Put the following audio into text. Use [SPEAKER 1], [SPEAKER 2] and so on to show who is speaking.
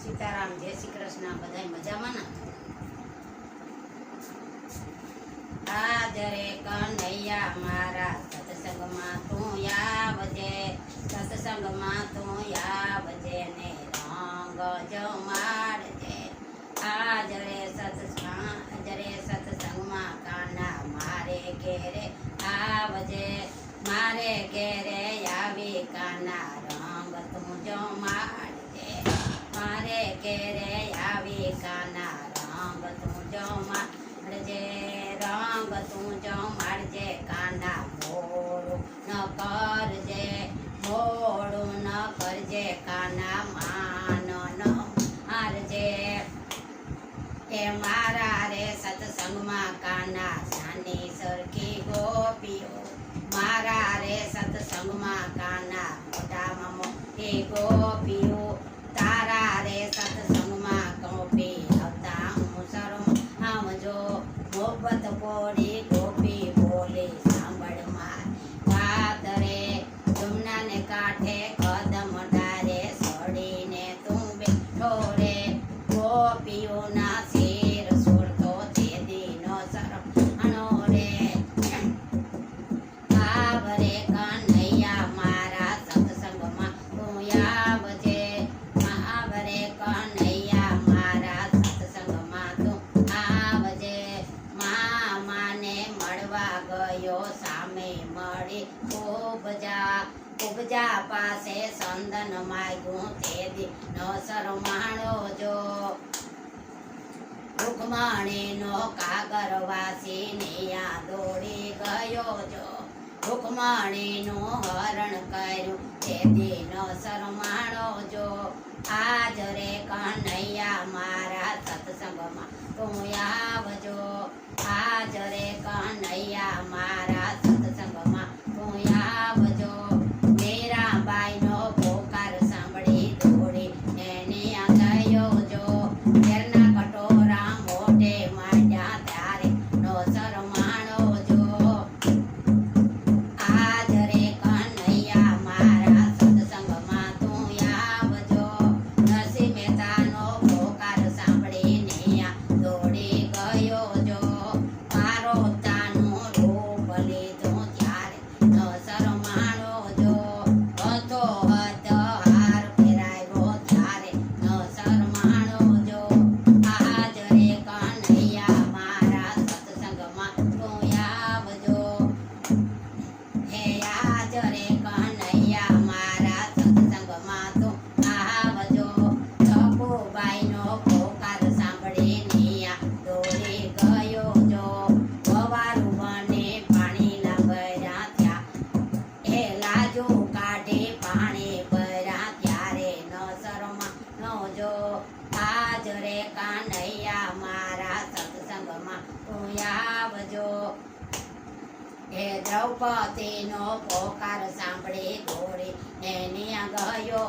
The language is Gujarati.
[SPEAKER 1] સીતારામ, જય શ્રી કૃષ્ણ. બધાય મજામાં ને? હાજરે કનૈયા મારા સત્સંગમાં તું આવજે, સત્સંગમાં તું આવજે ને રંગ જમાડજે. હાજરે સત્સંગમાં કાના મારે ઘેરે આવજે, મારે ઘેરે આવી કાના રંગ તું જમાડજે. મારે ઘેરે આવી કાના રંગ તું જમાડજે, રંગ તું જમાડજે કાના. મોડું ન કરજે, મોડું ન કરજે કાના, માન ન હારજે. એ મારા રે સત્સંગમાં કાના જાની સરખી ગોપીઓ, મારા રે સત્સંગમાં કાના મોઢામાં મોટી ગોપીઓ. તારા રે સત્સંગમાં ગોપી આવતા હું શરમ આવજો, મોહબ્બત પોડી ગોપી બોલે સાંભળ માર વાત રે. જમનાને કાંઠે કદમ ડારે સડીને તું બેઠો રે, ગોપીઓના શેર છોડતો તે દીનો શરમાણો રે. આવરે કનૈયા મારા સત્સંગમાં તું આવજે, આવરે કનૈયા મારા સત્સંગમાં તું આવજે. મામાને મળવા ગયો, સામે મળી ઉપજા પાસે સંદન માગ્યું તે દી ન શરમાણો જો. રૂકમણીનો કાગર વાસીને આ દોડી ગયો જો, રૂકમણીનું હરણ કર્યું તે દી ન શરમાણો જો. આજ રે કનૈયા મારા સત્સંગમાં તું આવજો, આજ રે કનૈયા મારા સત્સંગમાં તું આવજો. મીરાબાઈનો પોકાર સાંભળી દોડી એને ગયો જો, ઘેરના કટોરા મોઢે માંડ્યા ત્યારે નો શરમાણો જો. આજ રે કનૈયા મારા સત્સંગમાં તું આવજો, નરસિંહ મહેતાનો પોકાર સાંભળીને દોડી ગયો જો. પાર્વતીનું રૂપ લીધું ત્યારે ન શરમાણો જો, હતો હાર ફેરાયો ત્યારે ન શરમાણો જો. આજ રે કનૈયા મારા સત્સંગમાં તું આવજો, હે આજ રે કનૈયા મારા સત્સંગમાં તું આવજો. સપુબાઈનો પોકાર સાંભળીને દોડી ગયો જો, વવારું બને પાણી લાગર્યા ત્યાં એ લાજો કાઢી પાણી ભર્યા ત્યારે ન શરમાણો જો. આજ રે કનૈયા મારા સત્સંગમાં તું આવજો. હે દ્રૌપદીનો પોકાર સાંભળી દોડી એની ગયો.